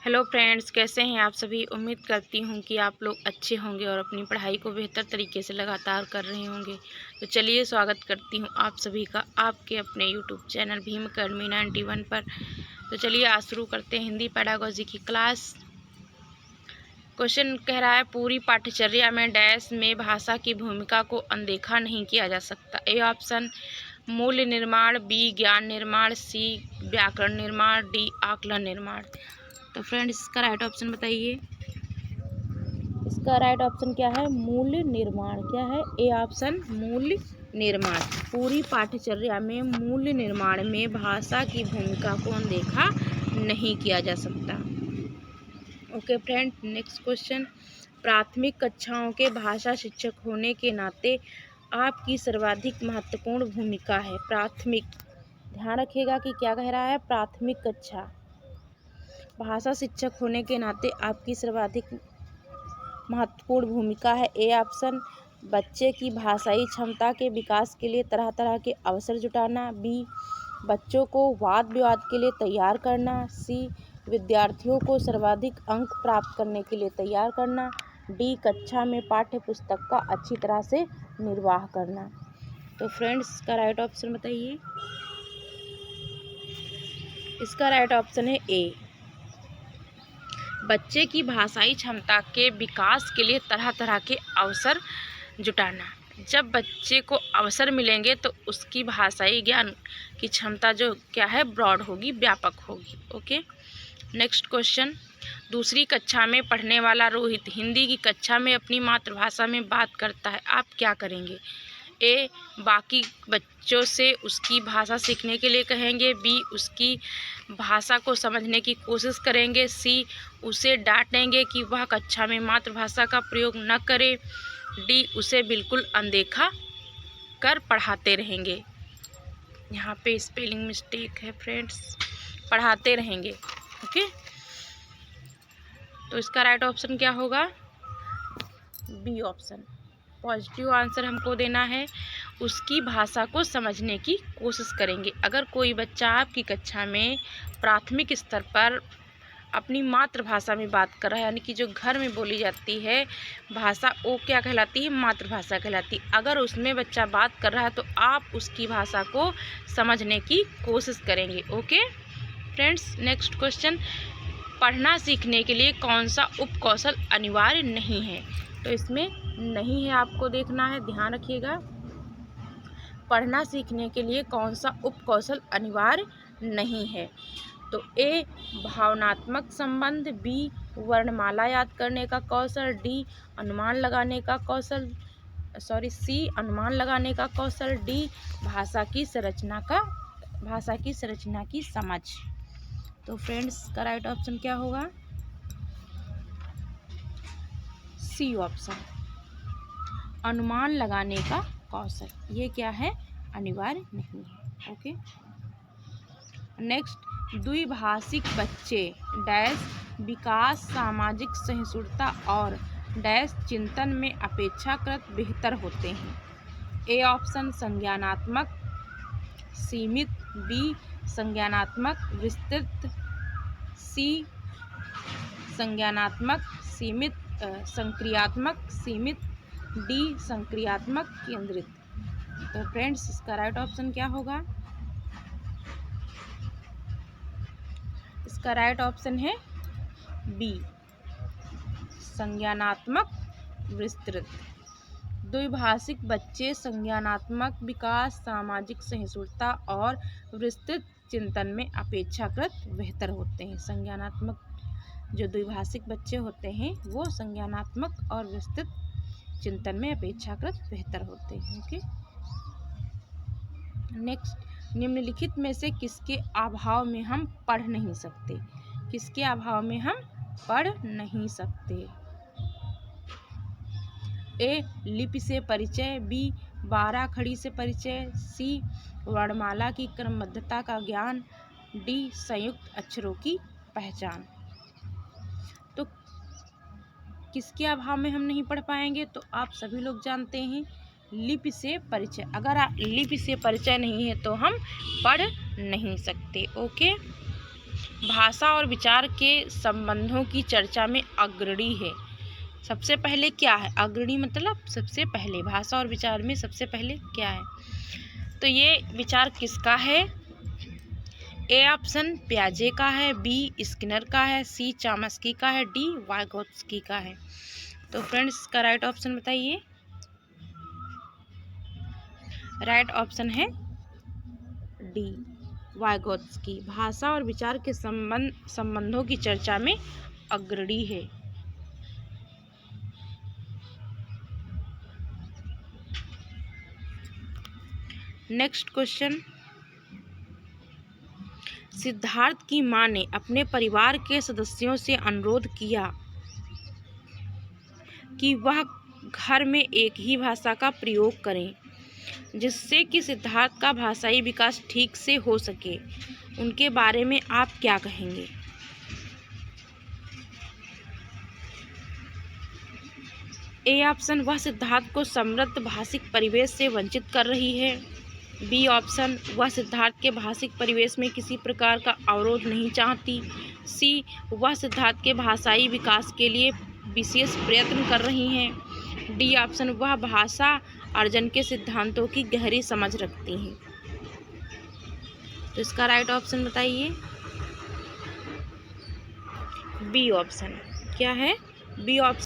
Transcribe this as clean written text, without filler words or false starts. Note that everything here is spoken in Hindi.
हेलो फ्रेंड्स, कैसे हैं आप सभी। उम्मीद करती हूँ कि आप लोग अच्छे होंगे और अपनी पढ़ाई को बेहतर तरीके से लगातार कर रहे होंगे। तो चलिए स्वागत करती हूँ आप सभी का आपके अपने यूट्यूब चैनल भीम अकेडमी 91 पर। तो चलिए आज शुरू करते हैं हिंदी पेडागोजी की क्लास। क्वेश्चन कह रहा है पूरी पाठ्यचर्या में डैश में भाषा की भूमिका को अनदेखा नहीं किया जा सकता। ए ऑप्शन मूल्य निर्माण, बी ज्ञान निर्माण, सी व्याकरण निर्माण, डी आकलन निर्माण। तो फ्रेंड्स इसका राइट ऑप्शन बताइए। इसका राइट ऑप्शन क्या है? मूल्य निर्माण। क्या है? ए ऑप्शन मूल्य निर्माण। पूरी पाठ्यचर्या में मूल्य निर्माण में भाषा की भूमिका को अनदेखा नहीं किया जा सकता। Okay friend, next question. प्राथमिक कक्षाओं के भाषा शिक्षक होने के नाते आपकी सर्वाधिक महत्वपूर्ण भूमिका है। प्राथमिक, ध्यान रखिएगा कि क्या कह रहा है। प्राथमिक कक्षा भाषा शिक्षक होने के नाते आपकी सर्वाधिक महत्वपूर्ण भूमिका है। ए ऑप्शन बच्चे की भाषाई क्षमता के विकास के लिए तरह तरह के अवसर जुटाना, बी बच्चों को वाद विवाद के लिए तैयार करना, सी विद्यार्थियों को सर्वाधिक अंक प्राप्त करने के लिए तैयार करना, डी कक्षा में पाठ्य पुस्तक का अच्छी तरह से निर्वाह करना। तो फ्रेंड्स इसका राइट ऑप्शन बताइए। इसका राइट ऑप्शन है ए, बच्चे की भाषाई क्षमता के विकास के लिए तरह तरह के अवसर जुटाना। जब बच्चे को अवसर मिलेंगे तो उसकी भाषाई ज्ञान की क्षमता जो क्या है, ब्रॉड होगी, व्यापक होगी। Okay, next question. दूसरी कक्षा में पढ़ने वाला रोहित हिंदी की कक्षा में अपनी मातृभाषा में बात करता है, आप क्या करेंगे? ए बाकी बच्चों से उसकी भाषा सीखने के लिए कहेंगे, बी उसकी भाषा को समझने की कोशिश करेंगे, सी उसे डांटेंगे कि वह कक्षा में मातृभाषा का प्रयोग न करे, डी उसे बिल्कुल अनदेखा कर पढ़ाते रहेंगे। यहाँ पे स्पेलिंग मिस्टेक है फ्रेंड्स, पढ़ाते रहेंगे। ओके, तो इसका राइट ऑप्शन क्या होगा? B option. पॉजिटिव आंसर हमको देना है, उसकी भाषा को समझने की कोशिश करेंगे। अगर कोई बच्चा आपकी कक्षा में प्राथमिक स्तर पर अपनी मातृभाषा में बात कर रहा है, यानी कि जो घर में बोली जाती है भाषा, वो क्या कहलाती है? मातृभाषा कहलाती है। अगर उसमें बच्चा बात कर रहा है तो आप उसकी भाषा को समझने की कोशिश करेंगे। Okay friends, next question. पढ़ना सीखने के लिए कौन सा उपकौशल अनिवार्य नहीं है? तो इसमें नहीं है, आपको देखना है, ध्यान रखिएगा। पढ़ना सीखने के लिए कौन सा उपकौशल अनिवार्य नहीं है? तो ए भावनात्मक संबंध, बी वर्णमाला याद करने का कौशल, डी अनुमान लगाने का कौशल, सी अनुमान लगाने का कौशल, डी भाषा की संरचना की समझ। तो फ्रेंड्स का राइट ऑप्शन क्या होगा? सी ऑप्शन, अनुमान लगाने का कौशल। ये क्या है? अनिवार्य नहीं है। Okay, next. द्विभाषिक बच्चे डैश विकास, सामाजिक सहिष्णुता और डैश चिंतन में अपेक्षाकृत बेहतर होते हैं। ए ऑप्शन संज्ञानात्मक सीमित, बी संज्ञानात्मक विस्तृत, सी संज्ञानात्मक सीमित संक्रियात्मक सीमित, डी संक्रियात्मक केंद्रित। तो फ्रेंड्स इसका राइट ऑप्शन क्या होगा? इसका राइट ऑप्शन है बी संज्ञानात्मक विस्तृत। द्विभाषिक बच्चे संज्ञानात्मक विकास, सामाजिक सहिष्णुता और विस्तृत चिंतन में अपेक्षाकृत बेहतर होते हैं। संज्ञानात्मक जो द्विभाषिक बच्चे होते हैं वो संज्ञानात्मक और विस्तृत चिंतन में अपेक्षाकृत बेहतर होते हैं। Okay, next. निम्नलिखित में से किसके अभाव में हम पढ़ नहीं सकते? किसके अभाव में हम पढ़ नहीं सकते? ए लिपि से परिचय, बी 12 खड़ी से परिचय, सी वर्णमाला की क्रमबद्धता का ज्ञान, डी संयुक्त अक्षरों की पहचान। तो किसके अभाव में हम नहीं पढ़ पाएंगे? तो आप सभी लोग जानते हैं लिपि से परिचय। अगर लिपि से परिचय नहीं है तो हम पढ़ नहीं सकते। ओके, भाषा और विचार के संबंधों की चर्चा में अग्रणी है। सबसे पहले क्या है? अग्रणी मतलब सबसे पहले, भाषा और विचार में सबसे पहले क्या है? तो ये विचार किसका है? ए ऑप्शन पियाजे का है, बी स्किनर का है, सी चामस्की का है, डी वाइगोत्स्की का है। तो फ्रेंड्स इसका राइट ऑप्शन बताइए। राइट ऑप्शन है डी वाइगोत्स्की, भाषा और विचार के संबंधों की चर्चा में अग्रणी है। नेक्स्ट क्वेश्चन, सिद्धार्थ की मां ने अपने परिवार के सदस्यों से अनुरोध किया कि वह घर में एक ही भाषा का प्रयोग करें जिससे कि सिद्धार्थ का भाषाई विकास ठीक से हो सके। उनके बारे में आप क्या कहेंगे? ए ऑप्शन, वह सिद्धार्थ को समृद्ध भाषिक परिवेश से वंचित कर रही है। बी ऑप्शन, वह सिद्धार्थ के भाषिक परिवेश में किसी प्रकार का अवरोध नहीं चाहती। सी, वह सिद्धार्थ के भाषाई विकास के लिए विशेष प्रयत्न कर रही हैं। डी ऑप्शन, वह भाषा अर्जन के सिद्धांतों की गहरी समझ रखती हैं। तो इसका राइट ऑप्शन बताइए। बी ऑप्शन क्या है? B option